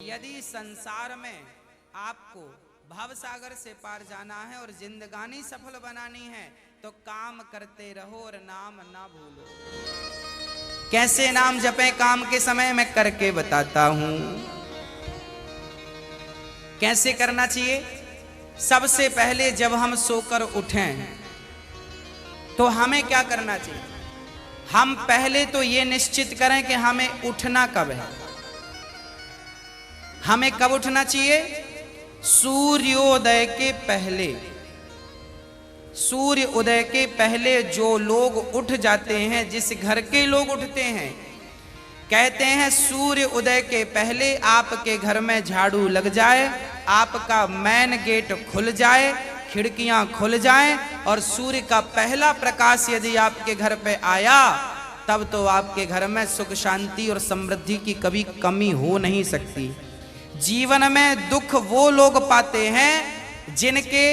यदि संसार में आपको भव सागर से पार जाना है और जिंदगानी सफल बनानी है तो काम करते रहो और नाम ना भूलो। कैसे नाम जपें काम के समय मैं करके बताता हूं। कैसे करना चाहिए? सबसे पहले जब हम सोकर उठें तो हमें क्या करना चाहिए? हम पहले तो ये निश्चित करें कि हमें उठना कब है। हमें कब उठना चाहिए? सूर्योदय के पहले। सूर्य उदय के पहले जो लोग उठ जाते हैं, जिस घर के लोग उठते हैं, कहते हैं सूर्य उदय के पहले आपके घर में झाड़ू लग जाए, आपका मेन गेट खुल जाए, खिड़कियां खुल जाएं और सूर्य का पहला प्रकाश यदि आपके घर पे आया तब तो आपके घर में सुख शांति और समृद्धि की कभी कमी हो नहीं सकती। जीवन में दुख वो लोग पाते हैं जिनके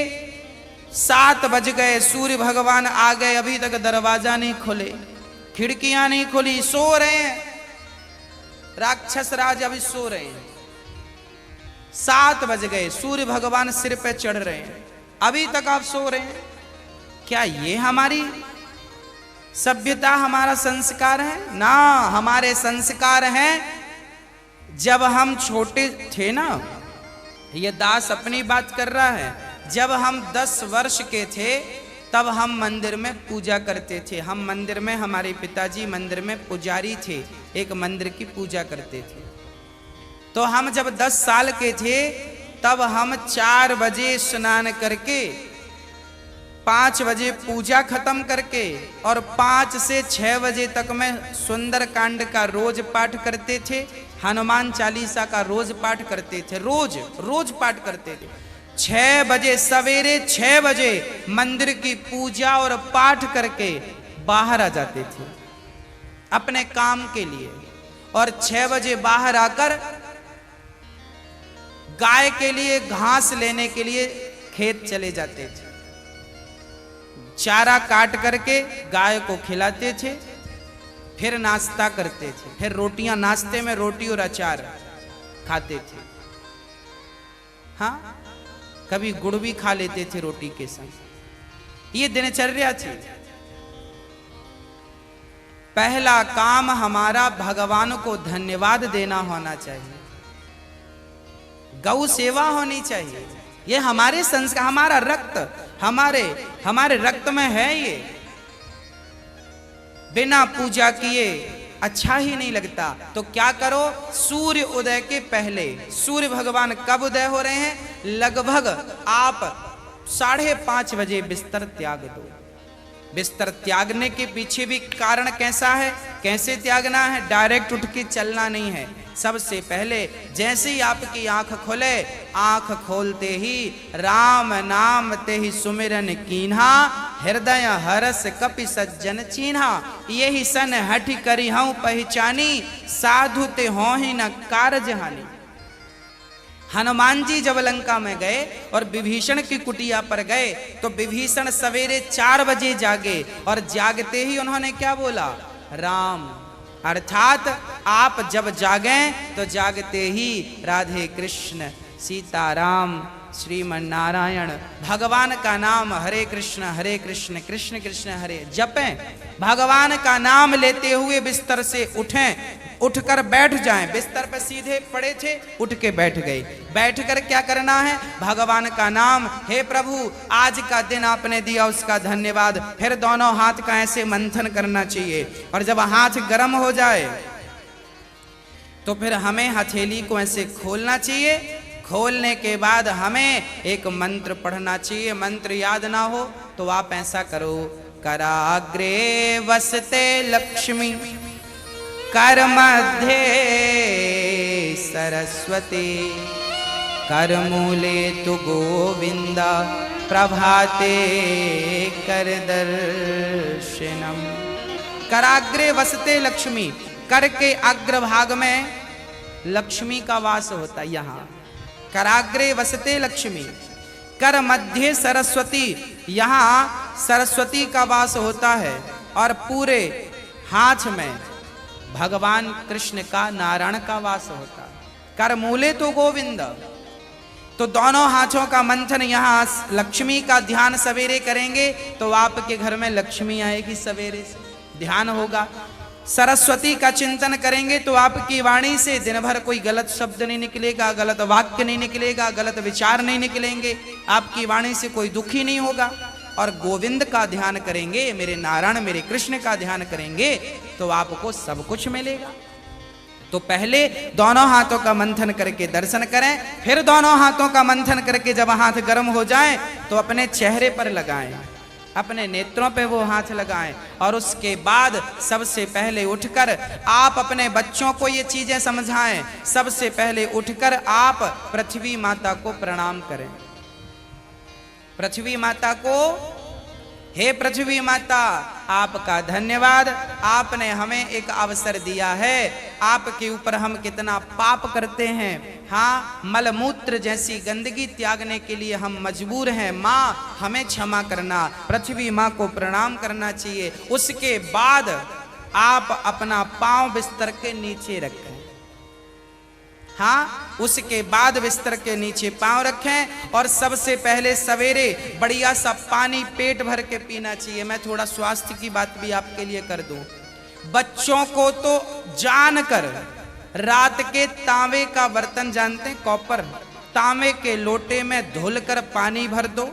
7 बज गए, सूर्य भगवान आ गए, अभी तक दरवाजा नहीं खुले, खिड़कियां नहीं खुली, सो रहे हैं, राक्षस राज अभी सो रहे हैं। 7 बज गए, सूर्य भगवान सिर पे चढ़ रहे हैं, अभी तक आप सो रहे हैं। क्या ये हमारी सभ्यता, हमारा संस्कार है? ना, हमारे संस्कार हैं जब हम छोटे थे ना, ये दास अपनी बात कर रहा है, जब हम 10 वर्ष के थे तब हम मंदिर में पूजा करते थे। हम मंदिर में, हमारे पिताजी मंदिर में पुजारी थे, एक मंदिर की पूजा करते थे। तो हम जब 10 साल के थे तब हम 4 बजे स्नान करके 5 बजे पूजा खत्म करके और 5 से 6 बजे तक में सुंदर कांड का रोज पाठ करते थे, हनुमान चालीसा का रोज पाठ करते थे, रोज पाठ करते थे। 6 बजे, सवेरे 6 बजे मंदिर की पूजा और पाठ करके बाहर आ जाते थे अपने काम के लिए, और 6 बजे बाहर आकर गाय के लिए घास लेने के लिए खेत चले जाते थे। चारा काट करके गाय को खिलाते थे, फिर नाश्ता करते थे, फिर रोटियां, नाश्ते में रोटी और अचार खाते थे। हाँ, कभी गुड़ भी खा लेते थे रोटी के साथ। ये दिनचर्या थी। पहला काम हमारा भगवान को धन्यवाद देना होना चाहिए, गौ सेवा होनी चाहिए। ये हमारे संस्कार, हमारा रक्त, हमारे रक्त में है ये। बिना पूजा किए अच्छा ही नहीं लगता। तो क्या करो? सूर्य उदय के पहले, सूर्य भगवान कब उदय हो रहे हैं? लगभग आप 5:30 बजे बिस्तर त्याग दो। बिस्तर त्यागने के पीछे भी कारण कैसा है, कैसे त्यागना है? डायरेक्ट उठ के चलना नहीं है। सबसे पहले जैसे ही आपकी आंख खुले, आंख खोलते ही राम नाम ते ही सुमिरन कीन्हा, हृदय हरस कपि सज्जन चीन्हा, यही सन हठ करी हूं पहचानी, साधु ते हो ही न कारज हानि। हनुमान जी जब लंका में गए और विभीषण की कुटिया पर गए तो विभीषण सवेरे 4 बजे जागे और जागते ही उन्होंने क्या बोला? राम। अर्थात आप जब जागें तो जागते ही राधे कृष्ण, सीताराम, श्रीमन नारायण, भगवान का नाम हरे कृष्ण कृष्ण कृष्ण हरे जपें। भगवान का नाम लेते हुए बिस्तर से उठें, उठकर बैठ जाएं। बिस्तर पर सीधे पड़े थे, उठ के बैठ गए। बैठकर क्या करना है? भगवान का नाम, हे प्रभु आज का दिन आपने दिया उसका धन्यवाद। फिर दोनों हाथ का ऐसे मंथन करना चाहिए, और जब हाथ गर्म हो जाए तो फिर हमें हथेली को ऐसे खोलना चाहिए। खोलने के बाद हमें एक मंत्र पढ़ना चाहिए। मंत्र याद ना हो तो आप ऐसा करो, कराग्रे वसते लक्ष्मी, कर मध्य सरस्वती, कर मूले तु गोविंदा, प्रभाते कर दर्शनम। कराग्रे वसते लक्ष्मी, कर के अग्रभाग में लक्ष्मी का वास होता है। यहाँ कराग्रे वसते लक्ष्मी, कर मध्य सरस्वती, यहाँ सरस्वती का वास होता है, और पूरे हाथ में भगवान कृष्ण का, नारायण का वास होता है। कर मूले तो गोविंद। तो दोनों हाथों का मंथन, यहां लक्ष्मी का ध्यान सवेरे करेंगे तो आपके घर में लक्ष्मी आएगी, सवेरे से ध्यान होगा। सरस्वती का चिंतन करेंगे तो आपकी वाणी से दिन भर कोई गलत शब्द नहीं निकलेगा, गलत वाक्य नहीं निकलेगा, गलत विचार नहीं निकलेंगे, आपकी वाणी से कोई दुखी नहीं होगा। और गोविंद का ध्यान करेंगे, मेरे नारायण मेरे कृष्ण का ध्यान करेंगे तो आपको सब कुछ मिलेगा। तो पहले दोनों हाथों का मंथन करके दर्शन करें, फिर दोनों हाथों का मंथन करके जब हाथ गर्म हो जाए तो अपने चेहरे पर लगाएं, अपने नेत्रों पे वो हाथ लगाएं। और उसके बाद सबसे पहले उठकर आप अपने बच्चों को ये चीजें समझाएं। सबसे पहले उठकर आप पृथ्वी माता को प्रणाम करें। पृथ्वी माता को, हे पृथ्वी माता, आपका धन्यवाद, आपने हमें एक अवसर दिया है। आपके ऊपर हम कितना पाप करते हैं, हाँ, मलमूत्र जैसी गंदगी त्यागने के लिए हम मजबूर हैं। माँ हमें क्षमा करना, पृथ्वी माँ को प्रणाम करना चाहिए। उसके बाद आप अपना पांव बिस्तर के नीचे रखें, हाँ, उसके बाद बिस्तर के नीचे पांव रखें। और सबसे पहले सवेरे बढ़िया सा पानी पेट भर के पीना चाहिए। मैं थोड़ा स्वास्थ्य की बात भी आपके लिए कर दूं। बच्चों को तो जानकर रात के तांबे का बर्तन, जानते हैं, कॉपर, तांबे के लोटे में धुलकर पानी भर दो,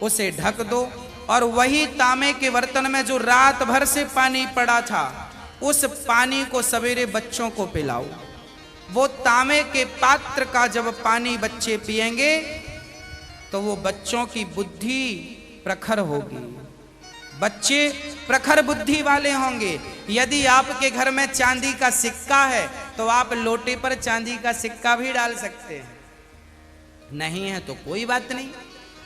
उसे ढक दो और वही तांबे के बर्तन में जो रात भर से पानी पड़ा था उस पानी को सवेरे बच्चों को पिलाओ। वो तांबे के पात्र का जब पानी बच्चे पिएंगे तो वो बच्चों की बुद्धि प्रखर होगी, बच्चे प्रखर बुद्धि वाले होंगे। यदि आपके घर में चांदी का सिक्का है तो आप लोटे पर चांदी का सिक्का भी डाल सकते हैं, नहीं है तो कोई बात नहीं।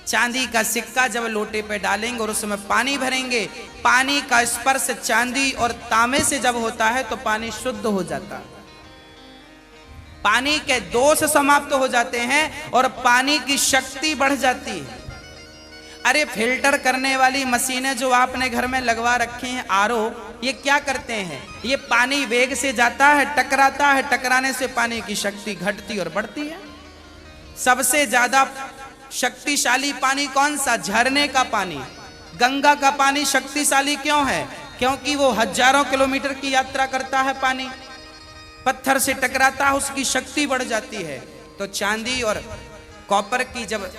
चांदी का सिक्का जब लोटे पे डालेंगे और उसमें पानी भरेंगे, पानी का स्पर्श चांदी और तांबे से जब होता है तो पानी शुद्ध हो जाता है, पानी के दोष समाप्त हो जाते हैं और पानी की शक्ति बढ़ जाती है। अरे फिल्टर करने वाली मशीनें जो आपने घर में लगवा रखी हैं, आरओ, ये क्या करते हैं? ये पानी वेग से जाता है, टकराता है, टकराने से पानी की शक्ति घटती और बढ़ती है। सबसे ज्यादा शक्तिशाली पानी कौन सा? झरने का पानी। गंगा का पानी शक्तिशाली क्यों है? क्योंकि वो हजारों किलोमीटर की यात्रा करता है, पानी पत्थर से टकराता है, उसकी शक्ति बढ़ जाती है। तो चांदी और कॉपर की जब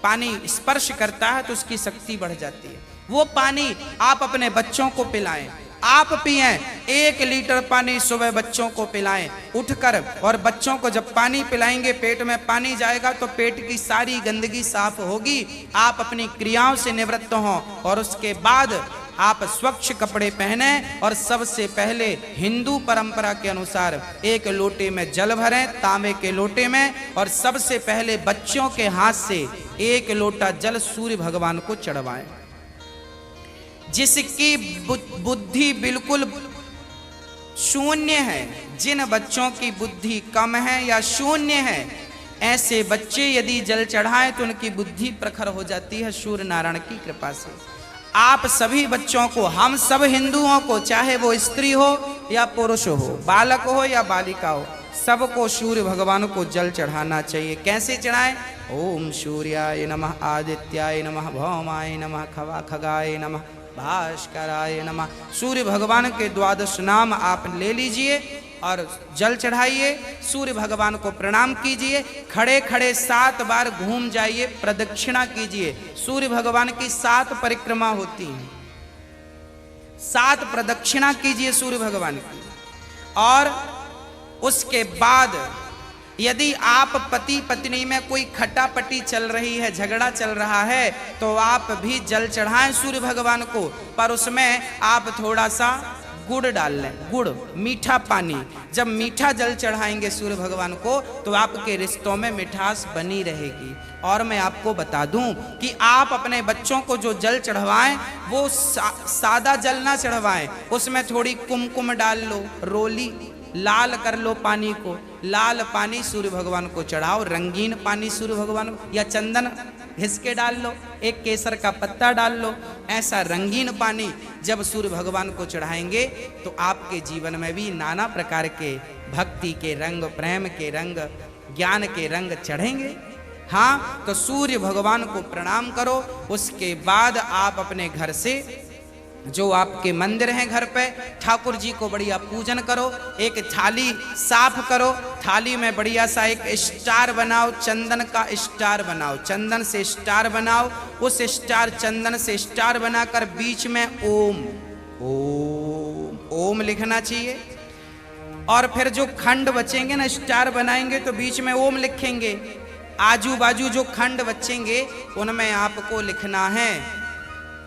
पानी स्पर्श करता है तो उसकी शक्ति बढ़ जाती है। वो पानी आप अपने बच्चों को पिलाएं, आप पिएं। 1 लीटर पानी सुबह बच्चों को पिलाएं उठकर। और बच्चों को जब पानी पिलाएंगे, पेट में पानी जाएगा तो पेट की सारी गंदगी साफ होगी, आप अपनी क्रियाओं से निवृत्त हों। और उसके बाद आप स्वच्छ कपड़े पहने और सबसे पहले हिंदू परंपरा के अनुसार 1 लोटे में जल भरें, तांबे के लोटे में, और सबसे पहले बच्चों के हाथ से 1 लोटा जल सूर्य भगवान को चढ़वाएं। जिसकी बुद्धि बिल्कुल शून्य है, जिन बच्चों की बुद्धि कम है या शून्य है, ऐसे बच्चे यदि जल चढ़ाएं तो उनकी बुद्धि प्रखर हो जाती है सूर्य नारायण की कृपा से। आप सभी बच्चों को, हम सब हिंदुओं को, चाहे वो स्त्री हो या पुरुष हो, बालक हो या बालिका हो, सबको सूर्य भगवान को जल चढ़ाना चाहिए। कैसे चढ़ाएं? ओम सूर्याय नमः, आदित्याय नमः, भौमाय नमः, खगाय नमः, भास्कराय नमः। सूर्य भगवान के 12 नाम आप ले लीजिए और जल चढ़ाइए, सूर्य भगवान को प्रणाम कीजिए, खड़े खड़े 7 बार घूम जाइए, प्रदक्षिणा कीजिए। सूर्य भगवान की 7 परिक्रमा होती हैं, 7 प्रदक्षिणा कीजिए सूर्य भगवान की। और उसके बाद यदि आप पति पत्नी में कोई खटापटी चल रही है, झगड़ा चल रहा है, तो आप भी जल चढ़ाएं सूर्य भगवान को, पर उसमें आप थोड़ा सा गुड़ डाल लें, गुड़, मीठा पानी। जब मीठा जल चढ़ाएंगे सूर्य भगवान को तो आपके रिश्तों में मिठास बनी रहेगी। और मैं आपको बता दूं कि आप अपने बच्चों को जो जल चढ़वाएं वो सादा जल ना चढ़वाएं, उसमें थोड़ी कुमकुम डाल लो, रोली, लाल कर लो पानी को, लाल पानी सूर्य भगवान को चढ़ाओ, रंगीन पानी सूर्य भगवान को, या चंदन घिस के डाल लो, एक केसर का पत्ता डाल लो, ऐसा रंगीन पानी जब सूर्य भगवान को चढ़ाएंगे तो आपके जीवन में भी नाना प्रकार के भक्ति के रंग, प्रेम के रंग, ज्ञान के रंग चढ़ेंगे। हाँ, तो सूर्य भगवान को प्रणाम करो। उसके बाद आप अपने घर से जो आपके मंदिर हैं घर पे, ठाकुर जी को बढ़िया पूजन करो, एक थाली साफ करो, थाली में बढ़िया सा एक स्टार बनाओ, चंदन का स्टार बनाओ, चंदन से स्टार बनाओ, उस स्टार चंदन से स्टार बनाकर बीच में ओम ओम ओम लिखना चाहिए। और फिर जो खंड बचेंगे ना, स्टार बनाएंगे तो बीच में ओम लिखेंगे, आजू बाजू जो खंड बचेंगे उनमें आपको लिखना है,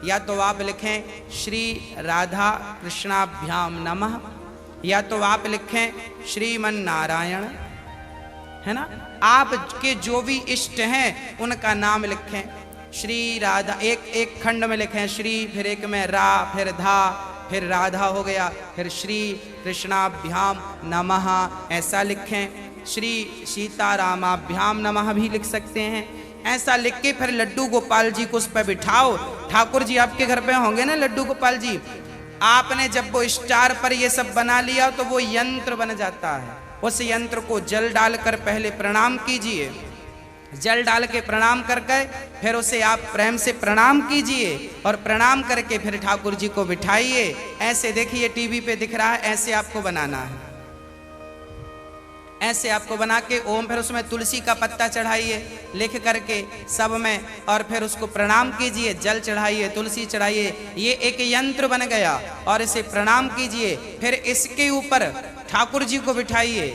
या तो आप लिखें श्री राधा कृष्णाभ्याम नमः, या तो आप लिखें श्रीमन नारायण, है ना। आपके जो भी इष्ट हैं उनका नाम लिखें, श्री राधा, एक खंड में लिखें श्री, फिर एक में रा, फिर धा, फिर राधा हो गया, फिर श्री कृष्णाभ्याम नमः ऐसा लिखें, श्री सीतारामाभ्याम नमः भी लिख सकते हैं। ऐसा लिख के फिर लड्डू गोपाल जी को उस पर बिठाओ। ठाकुर जी आपके घर पे होंगे ना लड्डू गोपाल जी, आपने जब वो स्टार पर ये सब बना लिया तो वो यंत्र बन जाता है। उस यंत्र को जल डालकर पहले प्रणाम कीजिए, जल डाल के प्रणाम करके फिर उसे आप प्रेम से प्रणाम कीजिए, और प्रणाम करके फिर ठाकुर जी को बिठाइए। ऐसे देखिए टीवी पे दिख रहा है, ऐसे आपको बनाना है, ऐसे आपको बना के ओम, फिर उसमें तुलसी का पत्ता चढ़ाइए लिख करके सब में, और फिर उसको प्रणाम कीजिए, जल चढ़ाइए, तुलसी चढ़ाइए, ये एक यंत्र बन गया। और इसे प्रणाम कीजिए, फिर इसके ऊपर ठाकुर जी को बिठाइए,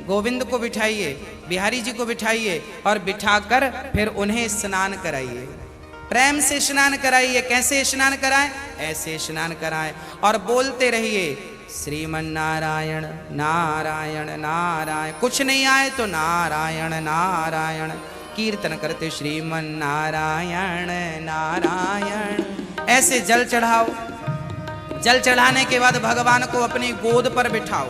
गोविंद को बिठाइए, बिहारी जी को बिठाइए, और बिठाकर फिर उन्हें स्नान कराइए, प्रेम से स्नान कराइए। कैसे स्नान कराएं? ऐसे स्नान कराएं, और बोलते रहिए श्रीमन नारायण नारायण नारायण, कुछ नहीं आए तो नारायण नारायण, कीर्तन करते श्रीमन नारायण नारायण। ऐसे जल चढ़ाओ, जल चढ़ाने के बाद भगवान को अपनी गोद पर बिठाओ,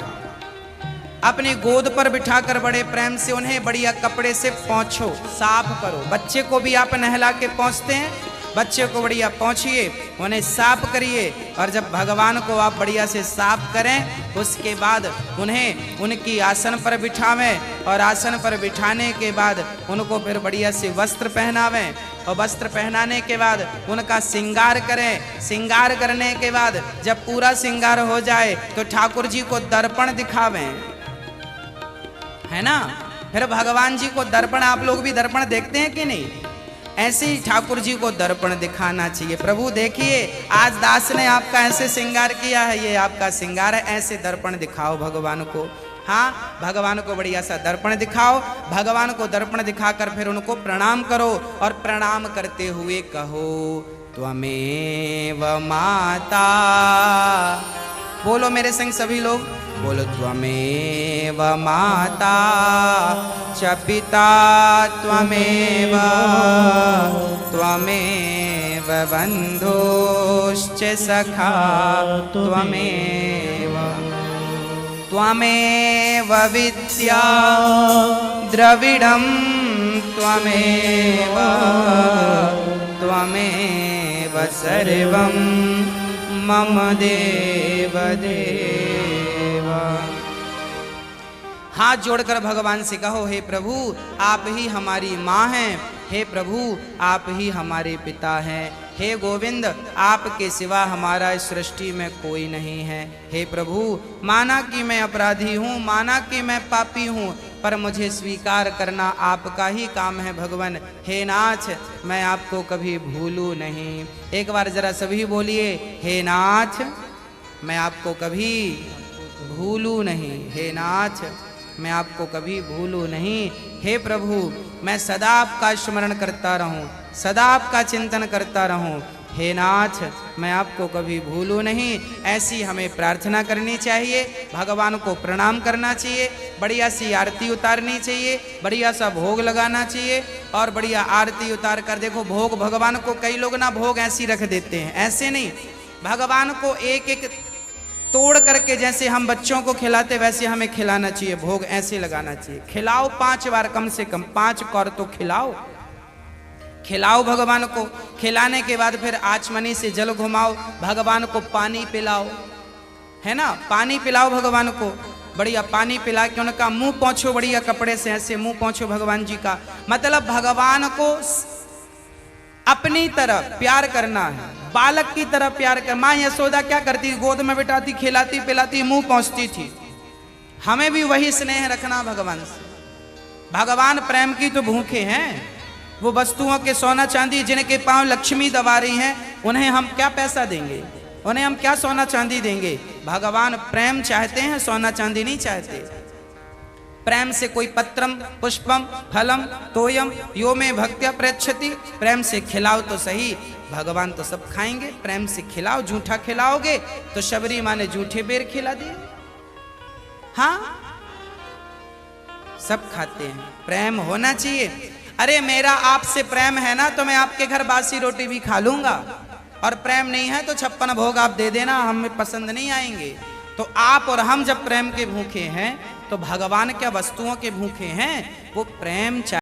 अपनी गोद पर बिठाकर बड़े प्रेम से उन्हें बढ़िया कपड़े से पोंछो, साफ करो। बच्चे को भी आप नहला के पोंछते हैं, बच्चे को बढ़िया पोंछिए, उन्हें साफ करिए, और जब भगवान को आप बढ़िया से साफ करें उसके बाद उन्हें उनकी आसन पर बिठावें, और आसन पर बिठाने के बाद उनको फिर बढ़िया से वस्त्र पहनावें, और वस्त्र पहनाने के बाद उनका श्रृंगार करें। श्रृंगार करने के बाद जब पूरा श्रृंगार हो जाए तो ठाकुर जी को दर्पण दिखावें, है ना। फिर भगवान जी को दर्पण, आप लोग भी दर्पण देखते हैं कि नहीं? ऐसे ही ठाकुर जी को दर्पण दिखाना चाहिए। प्रभु देखिए आज दास ने आपका ऐसे श्रृंगार किया है, ये आपका श्रृंगार है, ऐसे दर्पण दिखाओ भगवान को। हाँ, भगवान को बढ़िया सा दर्पण दिखाओ, भगवान को दर्पण दिखाकर फिर उनको प्रणाम करो, और प्रणाम करते हुए कहो त्वमेव माता। बोलो मेरे संग सभी लोग, बोलो त्वमेव माता च पिता त्वमेव, त्वमेव बन्धुश्च सखा त्वमेव, त्वमेव विद्या द्रविडं त्वमेव, त्वमेव सर्वं मम देव देव। हाथ जोड़कर भगवान से कहो हे प्रभु आप ही हमारी माँ हैं, हे प्रभु आप ही हमारे पिता हैं, हे गोविंद आपके सिवा हमारा इस सृष्टि में कोई नहीं है। हे प्रभु माना कि मैं अपराधी हूँ, माना कि मैं पापी हूँ, पर मुझे स्वीकार करना आपका ही काम है भगवान। हे नाथ मैं आपको कभी भूलूं नहीं। एक बार जरा सभी बोलिए हे नाथ मैं आपको कभी भूलूं नहीं, हे नाथ मैं आपको कभी भूलूं नहीं। हे प्रभु मैं सदा आपका स्मरण करता रहूं, सदा आपका चिंतन करता रहूं। हे नाथ मैं आपको कभी भूलूं नहीं। ऐसी हमें प्रार्थना करनी चाहिए, भगवान को प्रणाम करना चाहिए, बढ़िया सी आरती उतारनी चाहिए, बढ़िया सा भोग लगाना चाहिए, और बढ़िया आरती उतार कर देखो भोग भगवान को, कई लोग ना भोग ऐसी रख देते हैं, ऐसे नहीं, भगवान को एक एक तोड़ करके जैसे हम बच्चों को खिलाते वैसे हमें खिलाना चाहिए, भोग ऐसे लगाना चाहिए। खिलाओ 5 बार, कम से कम 5 कौर तो खिलाओ। खिलाओ भगवान को। खिलाने के बाद फिर आचमनी से जल घुमाओ, भगवान को पानी पिलाओ, है ना, पानी पिलाओ भगवान को। बढ़िया पानी पिला के उनका मुंह पोंछो, बढ़िया कपड़े से ऐसे मुंह पोंछो भगवान जी का। मतलब भगवान को अपनी तरह प्यार करना है, बालक की तरह प्यार कर। माँ यशोदा क्या करती, गोद में बिठाती, खिलाती पिलाती, मुंह पहुंचती थी। हमें भी वही स्नेह रखना भगवान से। भगवान प्रेम की तो भूखे हैं। वो वस्तुओं के सोना चांदी जिनके पांव लक्ष्मी दबा रही हैं, उन्हें हम क्या पैसा देंगे, उन्हें हम क्या सोना चांदी देंगे। भगवान प्रेम चाहते हैं, सोना चांदी नहीं चाहते। प्रेम से कोई पत्रम पुष्पम फलम तोयम यो में भक्त्या प्रयच्छति। प्रेम से खिलाओ तो सही, भगवान तो सब खाएंगे। प्रेम से खिलाओ, झूठा खिलाओगे तो शबरी माँ ने झूठे बेर खिला दिए। हाँ, सब खाते हैं, प्रेम होना चाहिए। अरे मेरा आपसे प्रेम है ना तो मैं आपके घर बासी रोटी भी खा लूंगा, और प्रेम नहीं है तो 56 भोग आप दे देना, हमें पसंद नहीं आएंगे। तो आप और हम जब प्रेम के भूखे हैं तो भगवान क्या वस्तुओं के भूखे हैं। वो प्रेम